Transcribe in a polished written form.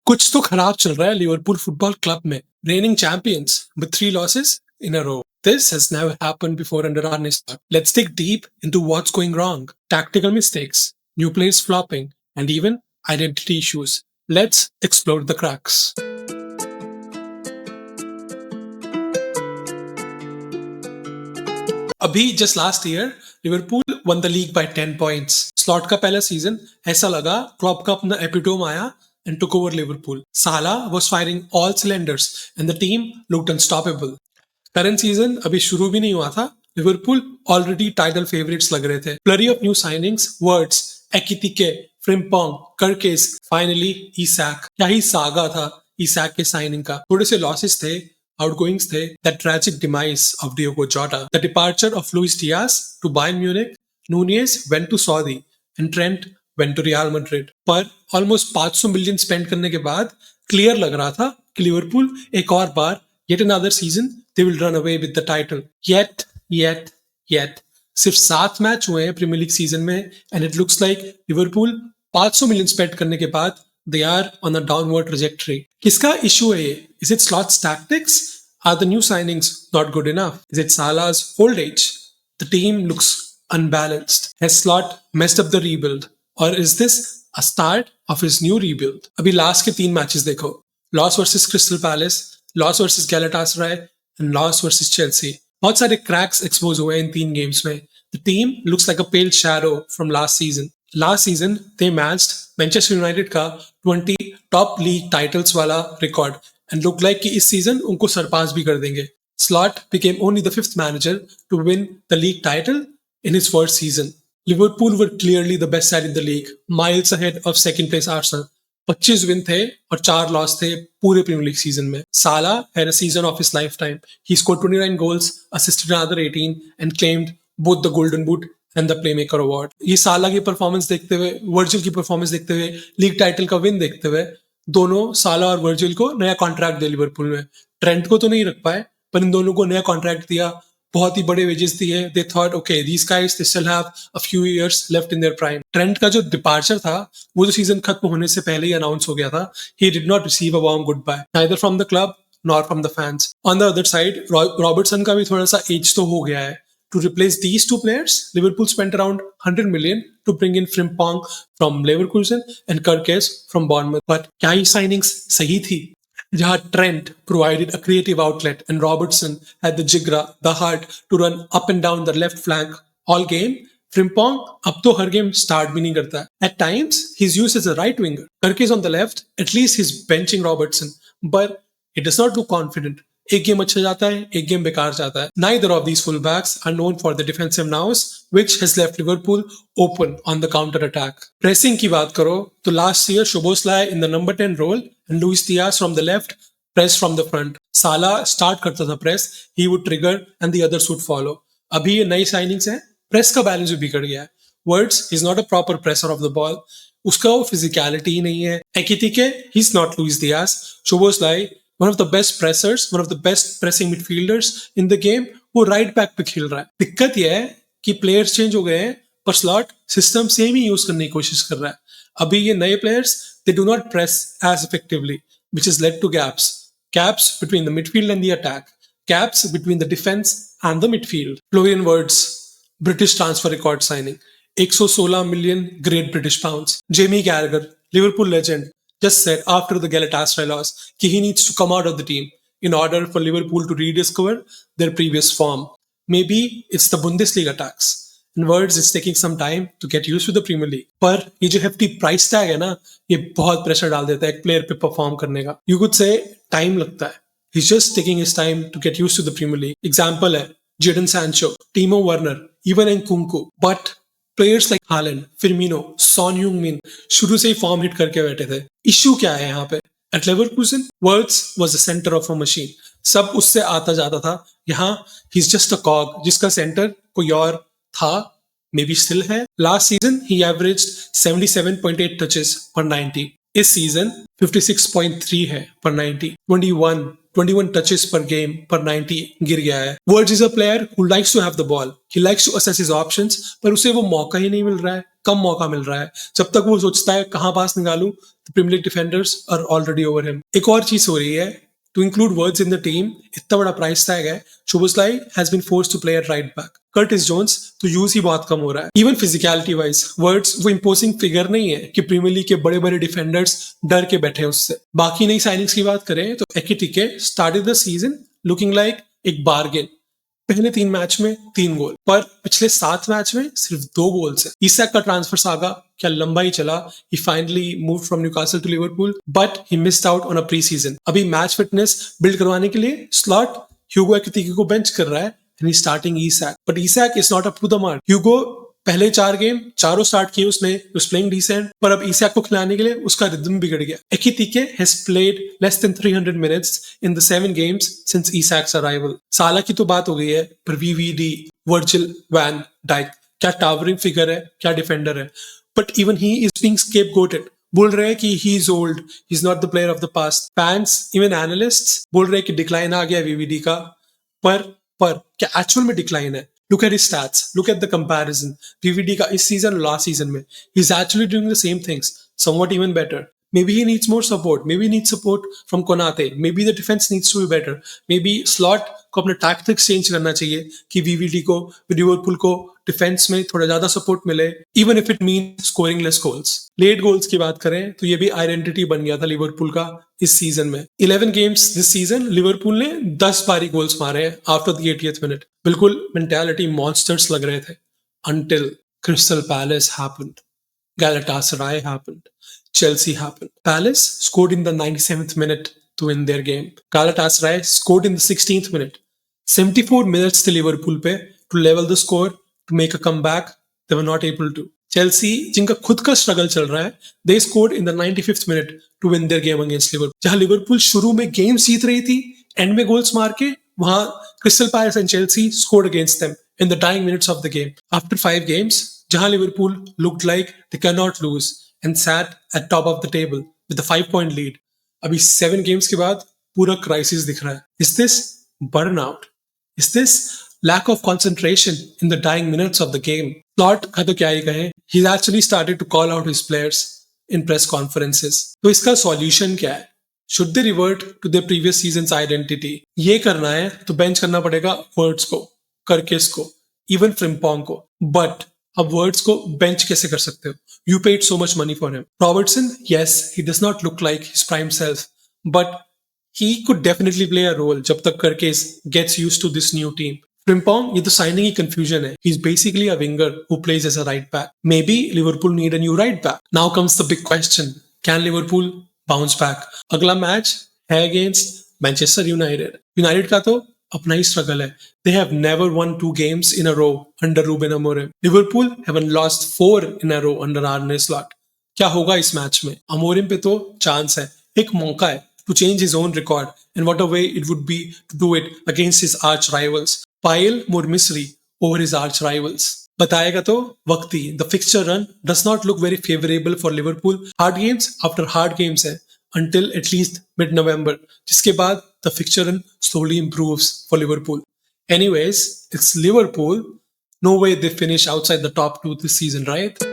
कुछ तो खराब चल रहा है लिवरपूल फुटबॉल क्लब में. Reigning champions with 3 losses in a row. This has never happened before under Arne Slot. Let's dig deep into what's going wrong. Tactical mistakes, new players flopping, and even identity issues. Let's explore the cracks. अभी just last year Liverpool won the league by 10 points. Slot का पहला season ऐसा लगा club का अपना epitome आया and took over Liverpool. Salah was firing all cylinders and the team looked unstoppable. Current season अभी शुरू भी नहीं हुआ था. Liverpool already title favorites लग रहे थे. Flurry of new signings, words, Ekitike, Frimpong, Kerkez, finally Isak. क्या ही सागा था Isak के signing का. थोड़े से losses थे, outgoings थे, that tragic demise of Diogo Jota, the departure of Luis Diaz to Bayern Munich, Nunez went to Saudi, and Trent went to Real Madrid. पर almost 500 million spend करने के बाद क्लियर लग रहा था कि लिवरपूल एक और बार yet another season they will run away with the title. Yet सिर्फ 7 मैच हुए हैं प्रीमियर लीग सीजन में and it looks like Liverpool 500 million spend करने के बाद they are on a downward trajectory. किसका इशू है ये? Is it Slot's tactics? Are the new signings not good enough? Is it Salah's old age? The team looks unbalanced. Has Slot messed up the rebuild? Or is this a start of his new rebuild? अभी last के 3 matches देखो. Loss versus Crystal Palace, loss versus Galatasaray and loss versus Chelsea. बहुत सारे cracks expose हुए इन 3 games में. The team looks like a pale shadow from last season. Last season they matched Manchester United का 20 top league titles वाला record and look like कि इस season उनको सरपास भी कर देंगे. Slot became only the 5th manager to win the league title in his first season. Liverpool were clearly the best side in the league, miles ahead of second place Arsenal. 25 win थे और 4 loss थे पूरे premiere league season में. Salah had a season of his lifetime. He scored 29 goals, assisted another 18 and claimed both the Golden Boot and the Playmaker Award. ये साला की performance देखते हुए, वर्जिल की परफॉर्मेंस देखते हुए, लीग टाइटल का विन देखते हुए, दोनों साला और वर्जिल को नया कॉन्ट्रैक्ट दिया लिवरपूल में. ट्रेंट को तो नहीं रख पाए पर इन दोनों को नया कॉन्ट्रैक्ट दिया. बहुत ही बड़े वेजेस दिए. They thought okay these guys they still have a few years left in their prime. Trent का जो डिपार्चर था वो जो सीजन खत्म होने से पहले ही अनाउंस हो गया था. He did not receive a warm goodbye neither from the club nor from the fans. On the other side Robertson का भी थोड़ा सा एज तो हो गया है. To replace these two players, Liverpool spent around 100 million to bring in Frimpong from Leverkusen and Kerkez from Bournemouth. But क्या ही signings सही थी? जहां Trent provided a creative outlet and Robertson had the jigra, the heart to run up and down the left flank all game. Frimpong अब तो हर game start भी नहीं करता. At times, he's used as a right winger. Kerkez on the left, at least he's benching Robertson, but he does not look confident. एक game अच्छा जाता है, एक गेम बेकार जाता है. Neither of these fullbacks are known for the defensive nous, which has left Liverpool open on the counter attack. Pressing की बात करो तो last year Szoboszlai in the number 10 role and Luis Diaz from the left pressed from the front. Salah start करता था press, he would trigger and the others would follow. अभी ये नई signings हैं, press का balance भी बिगड़ गया है. Words is not a proper presser of the ball. उसका वो physicality ही नहीं है. Ekitike, he's not Luis Diaz. Szoboszlai one of the best pressers, one of the best pressing midfielders in the game, वो right back पे खेल रहा है. दिक्कत यह है कि प्लेयर्स चेंज हो गए हैं पर स्लॉट सिस्टम सेम ही यूज करने की कोशिश कर रहा है. अभी ये नए players they do not press as effectively which is led to gaps between the midfield and the attack, gaps between the defence and the midfield. Florian Wirtz British transfer record signing 116 million Great British pounds. Jamie Carragher Liverpool legend just said after the Galatasaray loss that he needs to come out of the team in order for Liverpool to rediscover their previous form. Maybe it's the Bundesliga tax. In words, it's taking some time to get used to the Premier League. पर ये जो hefty price tag है ना, ये बहुत pressure डाल देता है एक player पे perform करने का. You could say time लगता है. He's just taking his time to get used to the Premier League. Example है Jadon Sancho, Timo Werner, even Nkunku. But players like Haaland, Firmino, Son Heung-min शुरू से ही form hit करके बैठे थे. Issue क्या है यहाँ पे? At Leverkusen Wirtz was the centre of a machine. सब उससे आता जाता था. यहाँ ही इज जस्ट अ कॉग जिसका सेंटर कोई और था, मे बी स्टिल है. लास्ट सीजन ही एवरेज्ड 77.8 टचेस पर 90. इस सीजन 56.3 है पर 90, 21 touches per game पर 90 गिर गया है. Woods is a player who likes to have the ball. He likes to assess his options, पर उसे वो मौका ही नहीं मिल रहा है. कम मौका मिल रहा है. जब तक वो सोचता है कहां पास निकालूं, the Premier League defenders are already over him. एक और चीज हो रही है. To include Words in the team, इतना बड़ा प्राइस टैग है. Szoboszlai has been forced to play at right back. Curtis Jones तो यूज ही बहुत कम हो रहा है. इवन फिजिकलिटी वाइज वर्ड्स वो इम्पोजिंग फिगर नहीं है कि प्रीमियर लीग के बड़े बड़े डिफेंडर्स डर के बैठे उससे. बाकी नई साइनिंग्स की बात करें तो एकिटिके started the season looking like एक बार्गेन. पहले 3 मैच में 3 गोल, पर पिछले 7 मैच में सिर्फ 2 गोल है. इसाक का ट्रांसफर सागा क्या लंबा ही चला. He finally moved from Newcastle to Liverpool but he missed out on a preseason. अभी मैच फिटनेस बिल्ड करवाने के लिए स्लॉट ह्यूगो एकिटिके को बेंच कर रहा है and he's starting Isak. But Isak is not up to the mark. Hugo पहले 4 game चारों स्टार्ट किए उसने, was playing decent, पर अब Isak को खिलाने के लिए उसका रिदम बिगड़ गया. Ekitike has played less than 300 minutes in the 7 games since Isak's arrival. साला की तो बात हो गई है, पर VVD, Virgil van Dijk क्या टावरिंग फिगर है, क्या डिफेंडर है. But even he is being scapegoated. बोल रहे हैं कि he is old, he is not the player of the past. Fans, even analysts बोल रहे हैं कि डिक्लाइन आ गया VVD का. पर क्या एक्चुअल में डिक्लाइन है? Look at his stats. Look at the comparison. VVD का इस सीजन और लास्ट सीजन में he's actually doing the same things, somewhat even better. Maybe he needs more support. Maybe he needs support from Konate. Maybe the defense needs to be better. Maybe Slot को अपने tactics change करना चाहिए कि VVD को, Liverpool को defence में थोड़ा ज्यादा सपोर्ट मिले, even if it means scoring less goals. Let goals की बात करें तो ये भी आइडेंटिटी बन गया था लिवरपूल का इस सीजन में. 11 गेम्स दिस सीजन लिवरपूल ने 10 बारी गोल्स मारे हैं आफ्टर द 80th मिनट. बिल्कुल मेंटालिटी मॉन्स्टर्स लग रहे थे until Crystal Palace happened. Galatasaray happened. Chelsea happened. Palace scored in the 97th minute to win their game. Galatasaray scored in the 16th minute. 74 minutes थे Liverpool पे to level the score, to make a comeback. They were not able to. Chelsea जिनका खुद का struggle चल रहा है, they scored in the 95th minute to win their game against Liverpool. जहां Liverpool शुरू में गेम्स जीत रही थी, एंड में गोल्स मार के, वहां Crystal Palace and Chelsea scored against them in the dying minutes of the game. After 5 games, जहां Liverpool looked like they cannot lose and sat at top of the table with a 5-point lead. अभी 7 games के बाद पूरा crisis दिख रहा है. Is this burnout? Is this lack of concentration in the dying minutes of the game? Slot का तो क्या ही कहें. He's actually started to call out his players in press conferences. तो इसका solution क्या है? Should they revert to their previous season's identity? ये करना है तो बेंच करना पड़ेगा वर्ड्स को, कर्किस को, इवन फ्रिम्पोंग को. बट अब वर्ड्स को बेंच कैसे कर सकते हो? You paid so much money for him. Robertson, yes, he does not look like his prime self, but he could definitely play a role जब तक कर्किस gets used to this new team. Frimpong, ये तो signing की confusion है. He's basically a winger who plays as a right back. Maybe Liverpool need a new right back. Now comes the big question. Can Liverpool bounce back? अगला match है against Manchester United. United का तो अपना ही struggle है. They have never won 2 games in a row under Ruben Amorim. Liverpool haven't lost 4 in a row under Arne Slot. क्या होगा इस match में? अमोरिम पे तो चांस है, एक मौका है to change his own record, and what a way it would be to do it against his arch rivals. Pile more misery over his arch rivals. बताएगा तो वक्त ही. The fixture run does not look very favorable for Liverpool. Hard games after hard games है until at least mid-November, जिसके बाद the fixture run slowly improves for Liverpool. Anyways, it's Liverpool. No way they finish outside the top 2 this season, right?